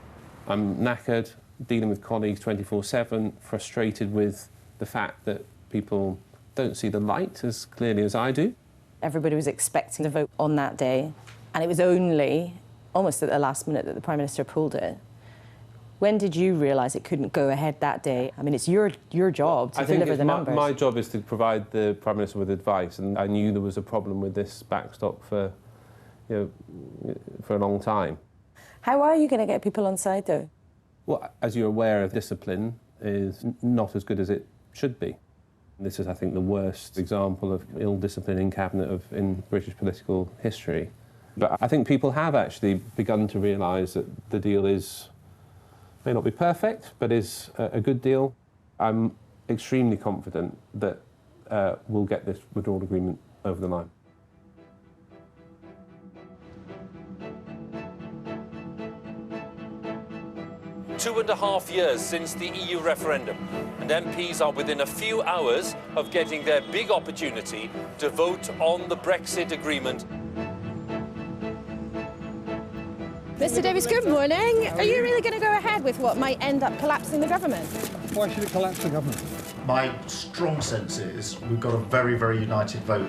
I'm knackered, dealing with colleagues 24/7, frustrated with the fact that people don't see the light as clearly as I do. Everybody was expecting to vote on that day, and it was only almost at the last minute that the Prime Minister pulled it. When did you realise it couldn't go ahead that day? I mean, it's your job to deliver the numbers. My job is to provide the Prime Minister with advice, and I knew there was a problem with this backstop for a long time. How are you going to get people on side, though? Well, as you're aware, discipline is not as good as it should be. This is, I think, the worst example of ill discipline in Cabinet in British political history. But I think people have actually begun to realise that the deal may not be perfect, but is a good deal. I'm extremely confident that we'll get this withdrawal agreement over the line. Two and a half years since the EU referendum, and MPs are within a few hours of getting their big opportunity to vote on the Brexit agreement. Mr Davies, good morning. Are you really going to go ahead with what might end up collapsing the government? Why should it collapse the government? My strong sense is we've got a very, very united vote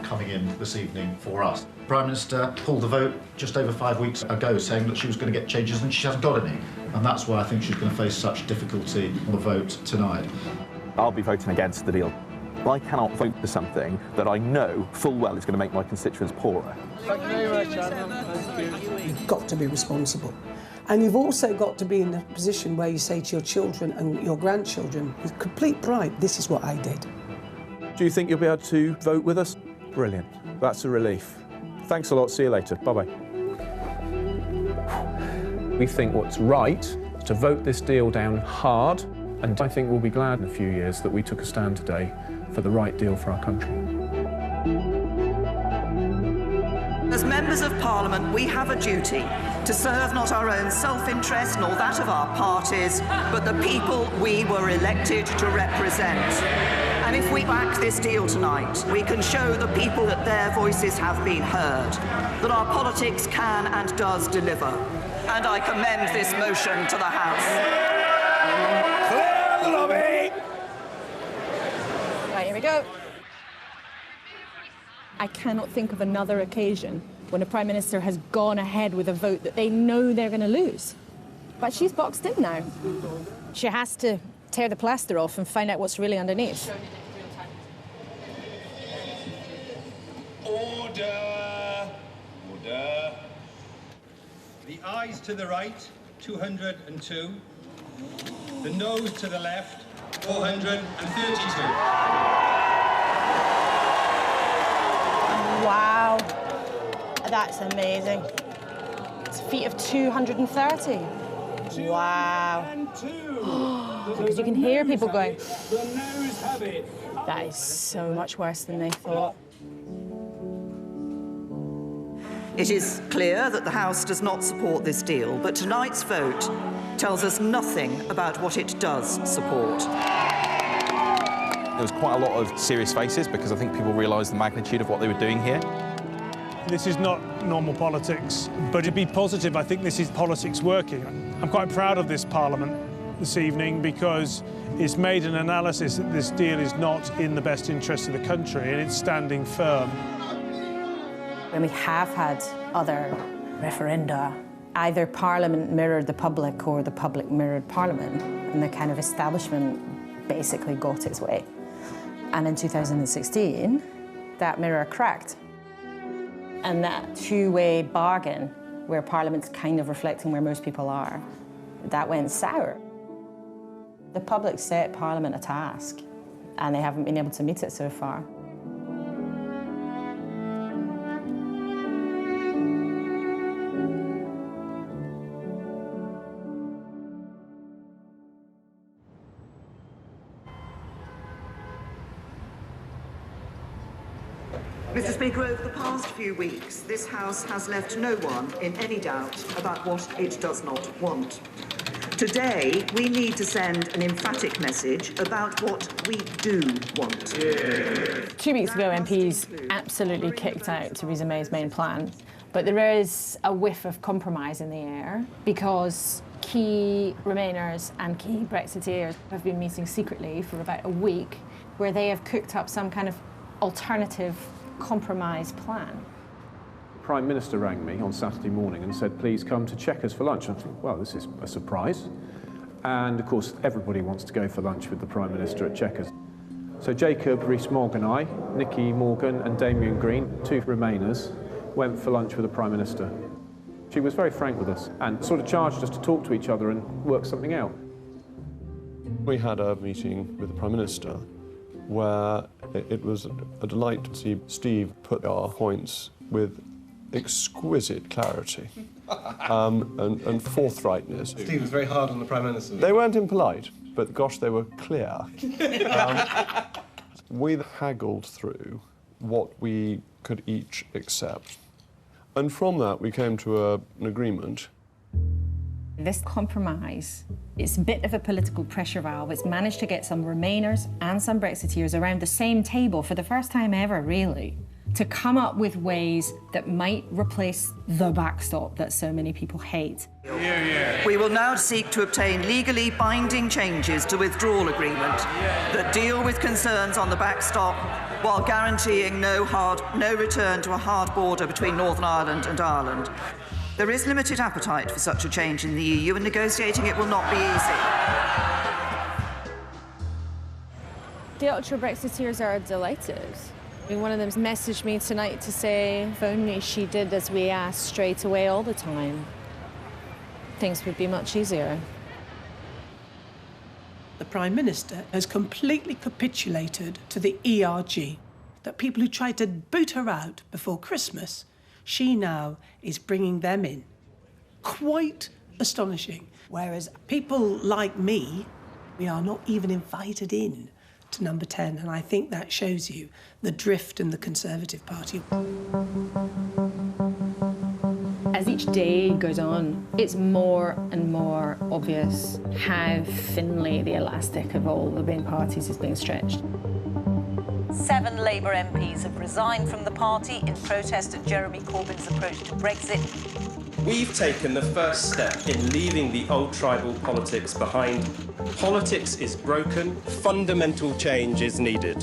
coming in this evening for us. Prime Minister pulled the vote just over 5 weeks ago saying that she was going to get changes and she hasn't got any. And that's why I think she's going to face such difficulty on the vote tonight. I'll be voting against the deal. I cannot vote for something that I know full well is going to make my constituents poorer. Thank you very much, Adam. Thank you. You've got to be responsible. And you've also got to be in a position where you say to your children and your grandchildren, with complete pride, this is what I did. Do you think you'll be able to vote with us? Brilliant. That's a relief. Thanks a lot. See you later. Bye-bye. We think what's right is to vote this deal down hard, and I think we'll be glad in a few years that we took a stand today for the right deal for our country. As members of Parliament, we have a duty to serve not our own self-interest nor that of our parties, but the people we were elected to represent. And if we back this deal tonight, we can show the people that their voices have been heard, that our politics can and does deliver. And I commend this motion to the House. Clear the lobby! Right, here we go. I cannot think of another occasion when a Prime Minister has gone ahead with a vote that they know they're going to lose. But she's boxed in now. She has to tear the plaster off and find out what's really underneath. Order! Order. The ayes to the right, 202. The noes to the left, 432. Wow, that's amazing. It's a feat of 230. Wow. Because you can hear people going, that is so much worse than they thought. It is clear that the House does not support this deal, but tonight's vote tells us nothing about what it does support. There was quite a lot of serious faces because I think people realised the magnitude of what they were doing here. This is not normal politics, but to be positive, I think this is politics working. I'm quite proud of this Parliament this evening because it's made an analysis that this deal is not in the best interest of the country and it's standing firm. When we have had other referenda, either Parliament mirrored the public or the public mirrored Parliament, and the kind of establishment basically got its way. And in 2016, that mirror cracked. And that two-way bargain, where Parliament's kind of reflecting where most people are, that went sour. The public set Parliament a task, and they haven't been able to meet it so far. Mr. Speaker, over the past few weeks, this House has left no one in any doubt about what it does not want. Today, we need to send an emphatic message about what we do want. 2 weeks ago, MPs absolutely kicked out Theresa May's main plan, but there is a whiff of compromise in the air because key Remainers and key Brexiteers have been meeting secretly for about a week, where they have cooked up some kind of alternative compromise plan. The Prime Minister rang me on Saturday morning and said, please come to Chequers for lunch. I thought, well, this is a surprise. And of course, everybody wants to go for lunch with the Prime Minister at Chequers. So Jacob Rees-Mogg and I, Nicky Morgan and Damien Green, 2 Remainers, went for lunch with the Prime Minister. She was very frank with us and sort of charged us to talk to each other and work something out. We had a meeting with the Prime Minister where it was a delight to see Steve put our points with exquisite clarity and forthrightness. Steve was very hard on the Prime Minister. They weren't impolite, but gosh, they were clear. We haggled through what we could each accept. And from that, we came to an agreement. This compromise is a bit of a political pressure valve. It's managed to get some Remainers and some Brexiteers around the same table for the first time ever, really, to come up with ways that might replace the backstop that so many people hate. We will now seek to obtain legally binding changes to withdrawal agreement that deal with concerns on the backstop while guaranteeing no return to a hard border between Northern Ireland and Ireland. There is limited appetite for such a change in the EU, and negotiating it will not be easy. The ultra-Brexiteers are delighted. One of them messaged me tonight to say, if only she did as we asked straight away all the time, things would be much easier. The Prime Minister has completely capitulated to the ERG. That people who tried to boot her out before Christmas, she now is bringing them in. Quite astonishing. Whereas people like me, we are not even invited in to number 10, and I think that shows you the drift in the Conservative Party. As each day goes on, it's more and more obvious how thinly the elastic of all the main parties is being stretched. 7 Labour MPs have resigned from the party in protest at Jeremy Corbyn's approach to Brexit. We've taken the first step in leaving the old tribal politics behind. Politics is broken. Fundamental change is needed.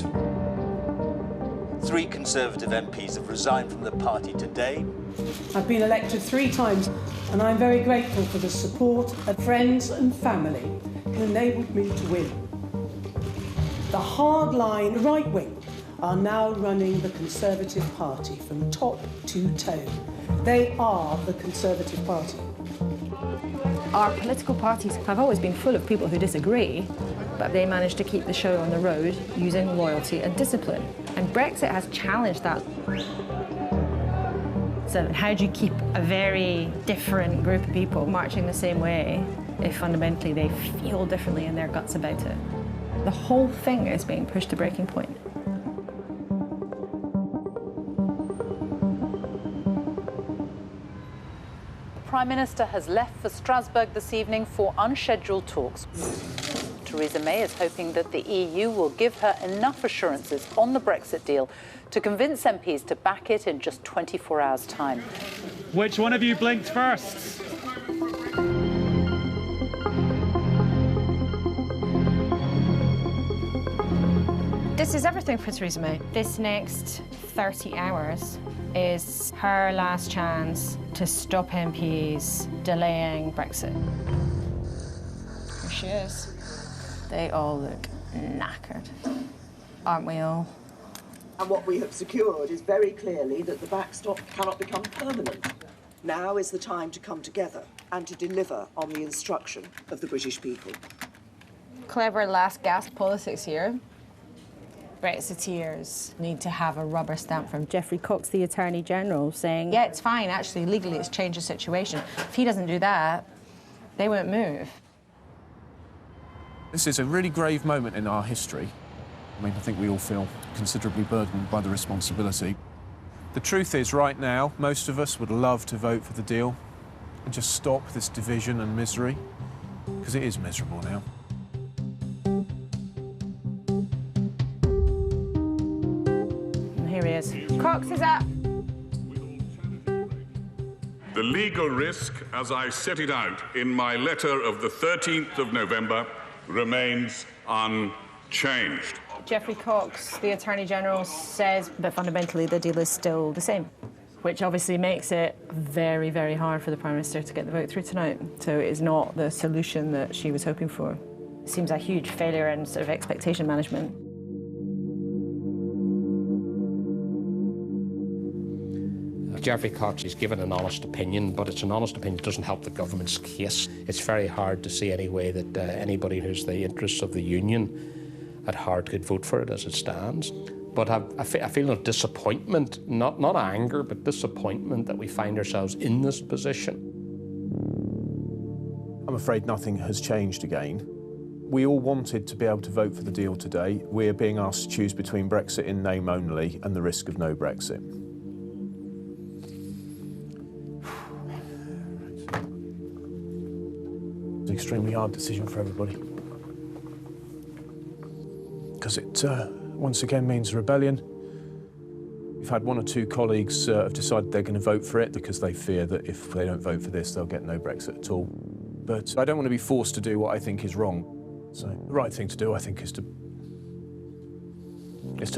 3 Conservative MPs have resigned from the party today. I've been elected 3 times, and I'm very grateful for the support of friends and family who enabled me to win. The hardline right wing are now running the Conservative Party from top to toe. They are the Conservative Party. Our political parties have always been full of people who disagree, but they managed to keep the show on the road using loyalty and discipline. And Brexit has challenged that. So how do you keep a very different group of people marching the same way if fundamentally they feel differently in their guts about it? The whole thing is being pushed to breaking point. The Prime Minister has left for Strasbourg this evening for unscheduled talks. Theresa May is hoping that the EU will give her enough assurances on the Brexit deal to convince MPs to back it in just 24 hours' time. Which one of you blinked first? This is everything for Theresa May. This next 30 hours is her last chance to stop MPs delaying Brexit. Here she is. They all look knackered. Aren't we all? And what we have secured is very clearly that the backstop cannot become permanent. Now is the time to come together and to deliver on the instruction of the British people. Clever last gasp politics here. Brexiteers need to have a rubber stamp from Geoffrey Cox, the Attorney General, saying, yeah, it's fine, actually, legally it's changed the situation. If he doesn't do that, they won't move. This is a really grave moment in our history. I mean, I think we all feel considerably burdened by the responsibility. The truth is, right now, most of us would love to vote for the deal and just stop this division and misery, because it is miserable now. And here he is. Cox is up. The legal risk, as I set it out in my letter of the 13th of November, remains unchanged. Geoffrey Cox, the Attorney General, says that fundamentally the deal is still the same, which obviously makes it very, very hard for the Prime Minister to get the vote through tonight. So it is not the solution that she was hoping for. It seems a huge failure in sort of expectation management. Geoffrey Cox has given an honest opinion, but it's an honest opinion that doesn't help the government's case. It's very hard to see any way that anybody who's the interests of the union at heart could vote for it as it stands. But I feel a disappointment, not anger, but disappointment that we find ourselves in this position. I'm afraid nothing has changed again. We all wanted to be able to vote for the deal today. We're being asked to choose between Brexit in name only and the risk of no Brexit. It's an extremely hard decision for everybody, because it once again means rebellion. We've had one or two colleagues have decided they're going to vote for it because they fear that if they don't vote for this, they'll get no Brexit at all. But I don't want to be forced to do what I think is wrong. So the right thing to do, I think, is to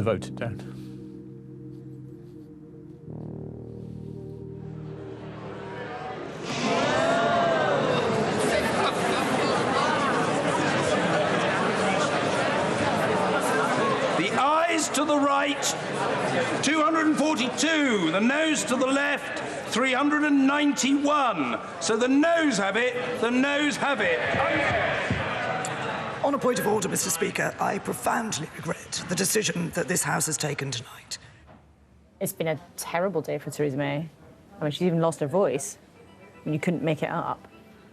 vote it down. To the right, 242. The noes to the left, 391. So the noes have it, the noes have it. On a point of order, Mr. Speaker, I profoundly regret the decision that this House has taken tonight. It's been a terrible day for Theresa May. I mean, she's even lost her voice. I mean, you couldn't make it up.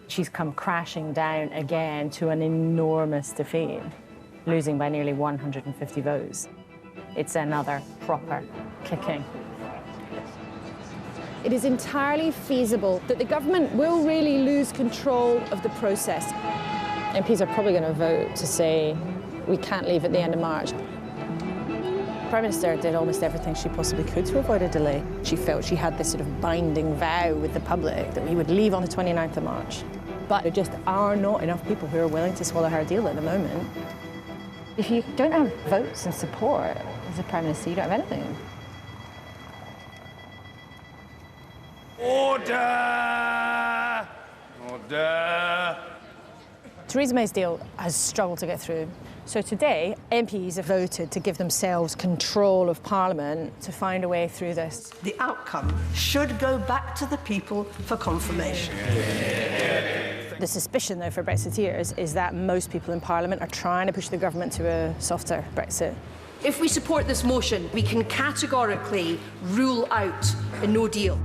She's come crashing down again to an enormous defeat, losing by nearly 150 votes. It's another proper kicking. It is entirely feasible that the government will really lose control of the process. MPs are probably going to vote to say we can't leave at the end of March. The Prime Minister did almost everything she possibly could to avoid a delay. She felt she had this sort of binding vow with the public that we would leave on the 29th of March. But there just are not enough people who are willing to swallow her deal at the moment. If you don't have votes and support as a Prime Minister, you don't have anything. Order! Order! Theresa May's deal has struggled to get through. So today, MPs have voted to give themselves control of Parliament to find a way through this. The outcome should go back to the people for confirmation. The suspicion, though, for Brexiteers is that most people in Parliament are trying to push the government to a softer Brexit. If we support this motion, we can categorically rule out a no deal.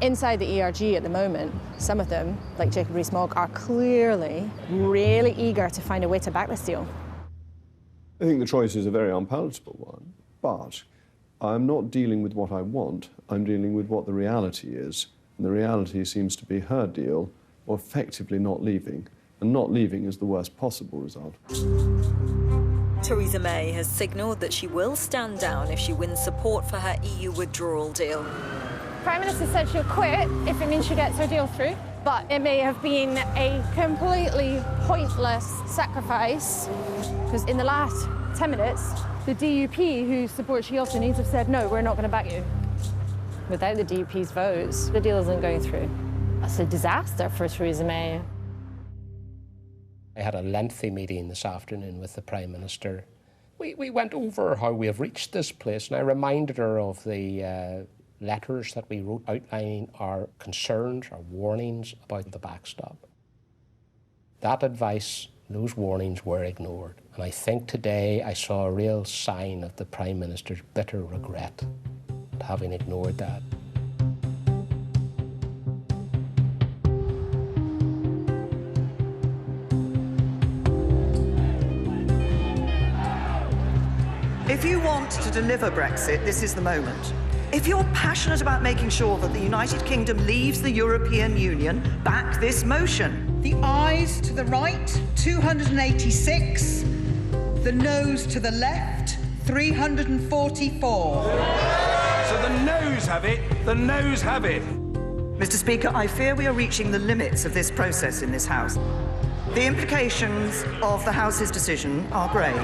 Inside the ERG at the moment, some of them, like Jacob Rees-Mogg, are clearly really eager to find a way to back this deal. I think the choice is a very unpalatable one, but I'm not dealing with what I want, I'm dealing with what the reality is. And the reality seems to be her deal, or effectively not leaving. And not leaving is the worst possible result. Theresa May has signalled that she will stand down if she wins support for her EU withdrawal deal. Prime Minister said she'll quit if it means she gets her deal through. But it may have been a completely pointless sacrifice, because in the last 10 minutes, the DUP, whose support she also needs, have said, no, we're not going to back you. Without the DUP's votes, the deal isn't going through. That's a disaster for Theresa May. I had a lengthy meeting this afternoon with the Prime Minister. We went over how we have reached this place, and I reminded her of the letters that we wrote outlining our concerns, our warnings about the backstop. That advice Those warnings were ignored. And I think today I saw a real sign of the Prime Minister's bitter regret at having ignored that. If you want to deliver Brexit, this is the moment. If you're passionate about making sure that the United Kingdom leaves the European Union, back this motion. The ayes to the right, 286. The noes to the left, 344. So the noes have it, the noes have it. Mr. Speaker, I fear we are reaching the limits of this process in this House. The implications of the House's decision are grave.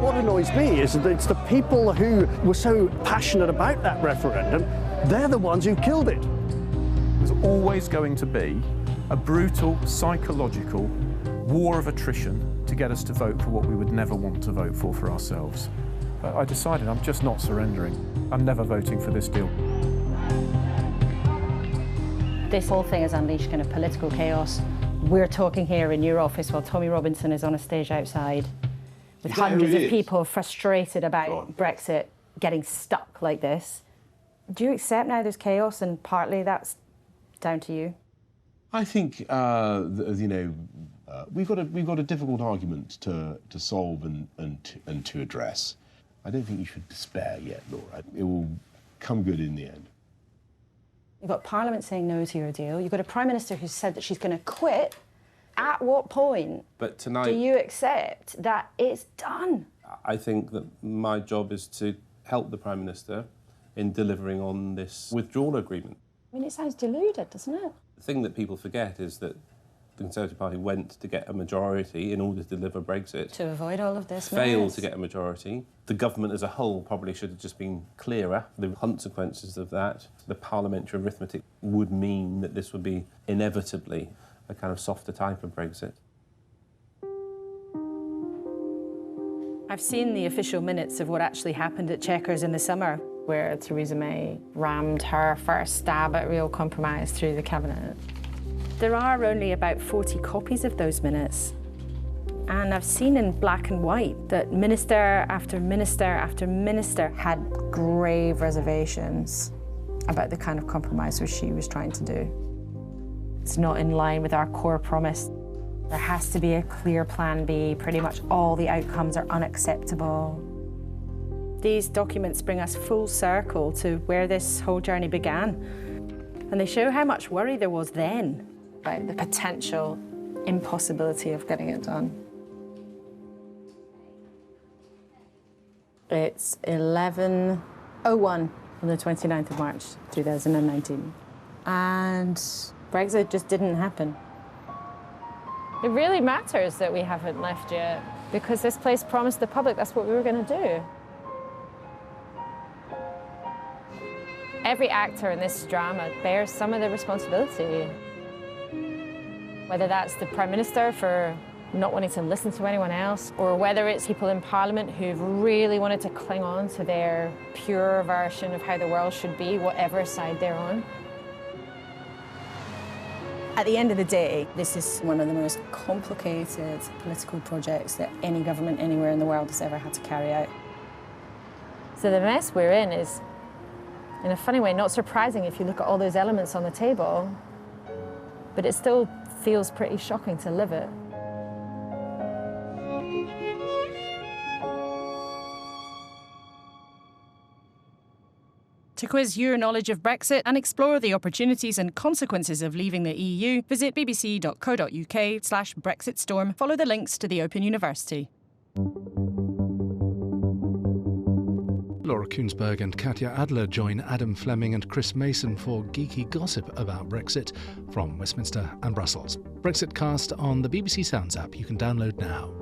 What annoys me is that it's the people who were so passionate about that referendum, they're the ones who killed it. There's always going to be a brutal, psychological war of attrition to get us to vote for what we would never want to vote for ourselves. But I decided I'm just not surrendering. I'm never voting for this deal. This whole thing has unleashed kind of political chaos. We're talking here in your office while Tommy Robinson is on a stage outside with hundreds of people frustrated about Brexit getting stuck like this. Do you accept now there's chaos and partly that's down to you? I think, we've got a difficult argument to solve and to address. I don't think you should despair yet, Laura. It will come good in the end. You've got Parliament saying no to your deal. You've got a Prime Minister who said that she's going to quit. At what point do you accept that it's done? I think that my job is to help the Prime Minister in delivering on this withdrawal agreement. I mean, it sounds deluded, doesn't it? The thing that people forget is that the Conservative Party went to get a majority in order to deliver Brexit. To avoid all of this failed mess. to get a majority. The government as a whole probably should have just been clearer. The consequences of that, the parliamentary arithmetic would mean that this would be inevitably a kind of softer type of Brexit. I've seen the official minutes of what actually happened at Chequers in the summer, where Theresa May rammed her first stab at real compromise through the cabinet. There are only about 40 copies of those minutes. And I've seen in black and white that minister after minister after minister had grave reservations about the kind of compromise which she was trying to do. It's not in line with our core promise. There has to be a clear plan B. Pretty much all the outcomes are unacceptable. These documents bring us full circle to where this whole journey began. And they show how much worry there was then about the potential impossibility of getting it done. It's 11:01 on the 29th of March, 2019. And Brexit just didn't happen. It really matters that we haven't left yet, because this place promised the public that's what we were going to do. Every actor in this drama bears some of the responsibility. Whether that's the Prime Minister for not wanting to listen to anyone else, or whether it's people in Parliament who've really wanted to cling on to their pure version of how the world should be, whatever side they're on. At the end of the day, this is one of the most complicated political projects that any government anywhere in the world has ever had to carry out. So the mess we're in is, in a funny way, not surprising if you look at all those elements on the table, but it still feels pretty shocking to live it. To quiz your knowledge of Brexit and explore the opportunities and consequences of leaving the EU, visit bbc.co.uk/BrexitStorm. Follow the links to the Open University. Laura Kuenssberg and Katya Adler join Adam Fleming and Chris Mason for geeky gossip about Brexit from Westminster and Brussels. Brexit Cast on the BBC Sounds app you can download now.